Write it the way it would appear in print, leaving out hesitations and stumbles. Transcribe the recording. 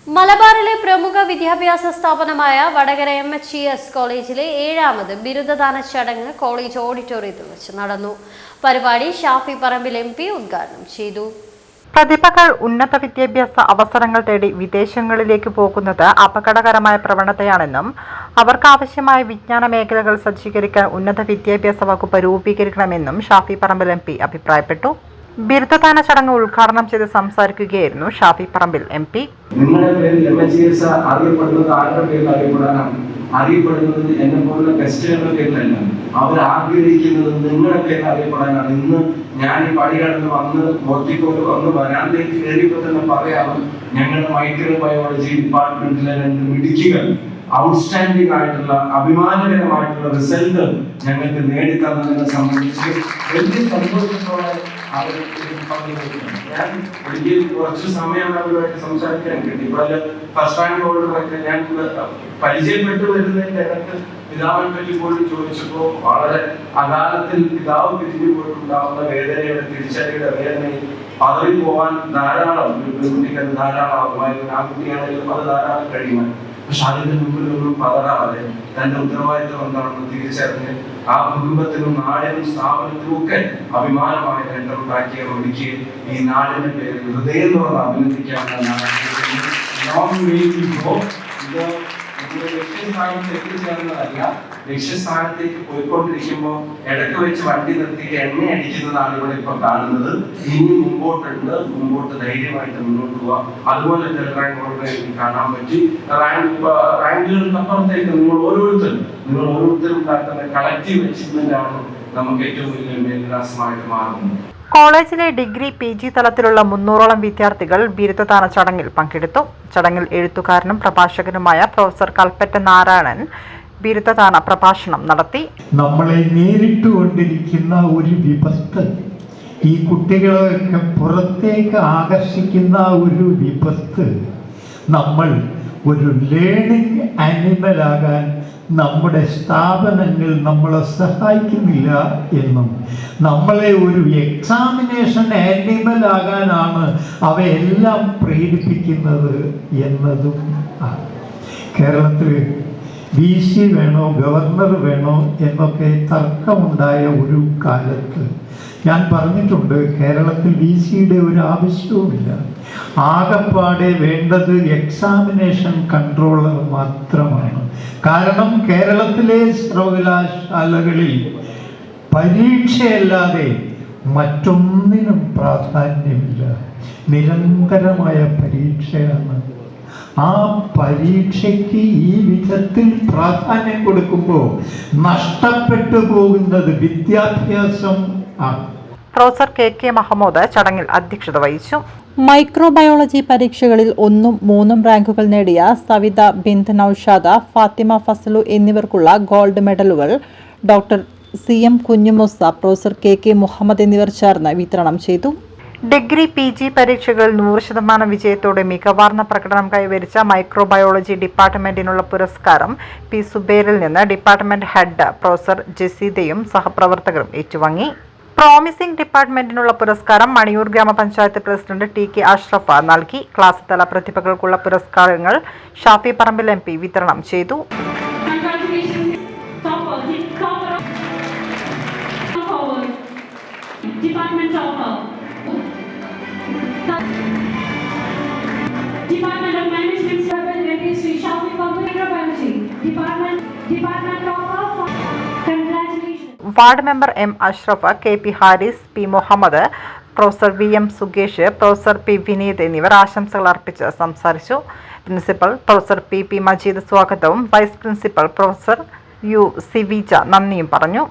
മലബാറിലെ പ്രമുഖ വിദ്യാഭ്യാസ സ്ഥാപനമായ വടകര MHES കോളേജിലെ 7ാമത് ബിരുദദാന ചടങ്ങ് കോളേജ് ഓഡിറ്റോറിയത്തിൽ വെച്ച് നടന്നു. പരിപാടി ഷാഫി പറമ്പിൽ MP ഉദ്ഘാടനം ചെയ്തു. പ്രതിഭകൾ ഉന്നത വിദ്യാഭ്യാസ അവസരങ്ങൾ തേടി വിദേശങ്ങളിലേക്ക് പോകുന്നത് അപകടകരമായ പ്രവണതയാണെന്നും അവർക്കാവശ്യമായ വിജ്ഞാന മേഖലകൾ സജ്ജീകരിക്കാൻ ഉന്നത വിദ്യാഭ്യാസ വകുപ്പ് രൂപീകരിക്കണമെന്നും ഷാഫി പറമ്പിൽ MP അഭിപ്രായപ്പെട്ടു. ബിരുദദാന ചടങ്ങ് ഉദ്ഘാടനം ചെയ്ത് സംസാരിക്കുകയായിരുന്നു ഷാഫി പറമ്പിൽ MP. നിങ്ങളുടെ പേരിൽ MHES അറിയപ്പെടുന്നത് ആരുടെ പേരിൽ അറിയപ്പെടാനാണ്? അറിയപ്പെടുന്നത് എന്നെ പോലുള്ള ഗസ്റ്റുകളുടെ പേരിലല്ല. അവർ ആഗ്രഹിക്കുന്നത് നിങ്ങളുടെ പേരിൽ അറിയപ്പെടാനാണ്. ഇന്ന് ഞാൻ ഈ പടി കടന്ന് വന്ന് മോർത്തിക്കോട്ട് വന്ന് വരാനിലേക്ക് കയറിയപ്പോൾ തന്നെ പറയാം, ഞങ്ങളുടെ മൈക്രോബയോളജി ഡിപ്പാർട്ട്മെന്റിലെ 2 മിടുക്കികൾ ഔട്ട്സ്റ്റാൻഡിംഗ് ആയിട്ടുള്ള അഭിമാനകരമായിട്ടുള്ള റിസൾട്ട് ഞങ്ങൾക്ക് നേടിത്തന്നതിനെ സംബന്ധിച്ച് വലിയ സന്തോഷത്തോടെ അവർ പങ്കുവെക്കുന്നു. ഞാൻ ഒരിക്കൽ കുറച്ച് സമയം അവരുമായിട്ട് സംസാരിക്കാൻ കിട്ടി. ഇപ്പോൾ ഫസ്റ്റ് റാങ്ക് ഹോൾഡറൊക്കെ ഞാൻ പരിചയപ്പെട്ടു വരുന്നതിന്റെ ഇടയ്ക്ക് പിതാവിനെ പറ്റി പോലും ചോദിച്ചപ്പോൾ വളരെ അകാലത്തിൽ പിതാവ് പിരിഞ്ഞു പോയിട്ടുണ്ടാവുന്ന വേദനയുടെ തിരിച്ചറിയുടെ വേദനയിൽ പദവി പോകാൻ ധാരാളം പെൺകുട്ടിക്ക് ധാരാളമായിരുന്നു. ആൺകുട്ടിയാണെങ്കിലും അത് ധാരാളം കഴിയുവാൻ. പക്ഷെ അതിന്റെ മുമ്പിലൊന്നും പതറാതെ തന്റെ ഉത്തരവാദിത്വം എന്താണെന്ന് തിരിച്ചറിഞ്ഞ് ആ കുടുംബത്തിനും നാടിനും സ്ഥാപനത്തിനും ഒക്കെ അഭിമാനമായ നേട്ടമുണ്ടാക്കിയ ഒടുക്കി ഈ നാടിന്റെ പേരിൽ ഹൃദയം തുറന്ന് അഭിനന്ദിക്കാമെന്ന് ലക്ഷ്യസ്ഥാനത്ത് എത്തിച്ചേർന്നതല്ല. ലക്ഷ്യസ്ഥാനത്തേക്ക് പോയിക്കൊണ്ടിരിക്കുമ്പോൾ ഇടയ്ക്ക് വെച്ച് വണ്ടി നിർത്തി എണ്ണ അടിക്കുന്നതാണ് ഇവിടെ ഇപ്പൊ കാണുന്നത്. ഇനി മുമ്പോട്ട് ധൈര്യമായിട്ട് മുന്നോട്ട് പോവാ. അതുപോലെ റാങ്ക് കാണാൻ പറ്റി. റാങ്കുകൾക്ക് അപ്പുറത്തേക്ക് നിങ്ങൾ ഓരോരുത്തരും ഉണ്ടാക്കുന്ന കളക്റ്റീവ് അച്ചീവ്മെന്റ് ആണ് നമുക്ക് ഏറ്റവും വലിയ മേൽവിലാസമായിട്ട് മാറുന്നത്. കോളേജിലെ ഡിഗ്രി PG തലത്തിലുള്ള 300ഓളം വിദ്യാർത്ഥികൾ ബിരുദദാന ചടങ്ങിൽ പങ്കെടുത്തു. ചടങ്ങിൽ എഴുത്തുകാരനും പ്രഭാഷകനുമായ പ്രൊഫസർ കൽപ്പറ്റ നാരായണൻ ബിരുദദാന പ്രഭാഷണം നടത്തി. നമ്മളെ നേരിട്ടുകൊണ്ടിരിക്കുന്ന ഒരു വിപത്ത്, ഈ കുട്ടികളെയൊക്കെ പുറത്തേക്ക് ആകർഷിക്കുന്ന ഒരു വിപത്ത്, നമ്മൾ ഒരു ലേണിംഗ് ആനിമലാകാൻ നമ്മുടെ സ്ഥാപനങ്ങൾ നമ്മളെ സഹായിക്കുന്നില്ല എന്നും നമ്മളെ ഒരു എക്സാമിനേഷൻ ആനിമലാകാനാണ് അവയെല്ലാം പ്രേരിപ്പിക്കുന്നത് എന്നതും കേരളത്തിൽ VC വേണോ ഗവർണർ വേണോ എന്നൊക്കെ തർക്കമുണ്ടായ ഒരു കാലത്ത് ഞാൻ പറഞ്ഞിട്ടുണ്ട്, കേരളത്തിൽ VCയുടെ ഒരു ആവശ്യവുമില്ല. ആകപ്പാടെ വേണ്ടത് എക്സാമിനേഷൻ കൺട്രോളർ മാത്രമാണ്. കാരണം കേരളത്തിലെ സർവകലാശാലകളിൽ പരീക്ഷയല്ലാതെ മറ്റൊന്നിനും പ്രാധാന്യമില്ല. നിരന്തരമായ പരീക്ഷയാണ്. ആ പരീക്ഷയ്ക്ക് ഈ വിധത്തിൽ പ്രാധാന്യം കൊടുക്കുമ്പോൾ നഷ്ടപ്പെട്ടു പോകുന്നത് വിദ്യാഭ്യാസം ആണ്. പ്രൊഫസർ KK മഹമ്മൂദ് ചടങ്ങിൽ അധ്യക്ഷത വഹിച്ചു. മൈക്രോബയോളജി പരീക്ഷകളിൽ 1ഉം 3ഉം റാങ്കുകൾ നേടിയ സവിത ബിന്ത് നൌഷാദ, ഫാത്തിമ ഫസലു എന്നിവർക്കുള്ള ഗോൾഡ് മെഡലുകൾ doctor CM Kunjumoosa, professor KK Muhammad എന്നിവർ ചേർന്ന് വിതരണം ചെയ്തു. ഡിഗ്രി PG പരീക്ഷകളിൽ 100% വിജയത്തോടെ മികവാർന്ന പ്രകടനം കൈവരിച്ച മൈക്രോബയോളജി ഡിപ്പാർട്ട്മെന്റിനുള്ള പുരസ്കാരം P സുബൈറിൽ നിന്ന് ഡിപ്പാർട്ട്മെന്റ് ഹെഡ് പ്രൊഫസർ ജസീദയും സഹപ്രവർത്തകരും ഏറ്റുവാങ്ങി. പ്രോമിസിംഗ് ഡിപ്പാർട്ട്മെന്റിനുള്ള പുരസ്കാരം മണിയൂർ ഗ്രാമപഞ്ചായത്ത് പ്രസിഡന്റ് TK അഷ്റഫ നൽകി. ക്ലാസ് തല പ്രതിഭകൾക്കുള്ള പുരസ്കാരങ്ങൾ ഷാഫി പറമ്പിൽ MP വിതരണം ചെയ്തു. Department of Management Secretary Sri Shafi Parമ്പിൽ Department of Congratulations. Ward member M Ashraf, KP Haris, P Muhammad, professor VM സുഗേഷ്, പ്രൊഫസർ P വിനീത് എന്നിവർ ആശംസകൾ അർപ്പിച്ച് സംസാരിച്ചു. പ്രിൻസിപ്പൽ പ്രൊഫസർ PP മജീദ് സ്വാഗതവും vice principal professor U Sivija നന്ദിയും പറഞ്ഞു.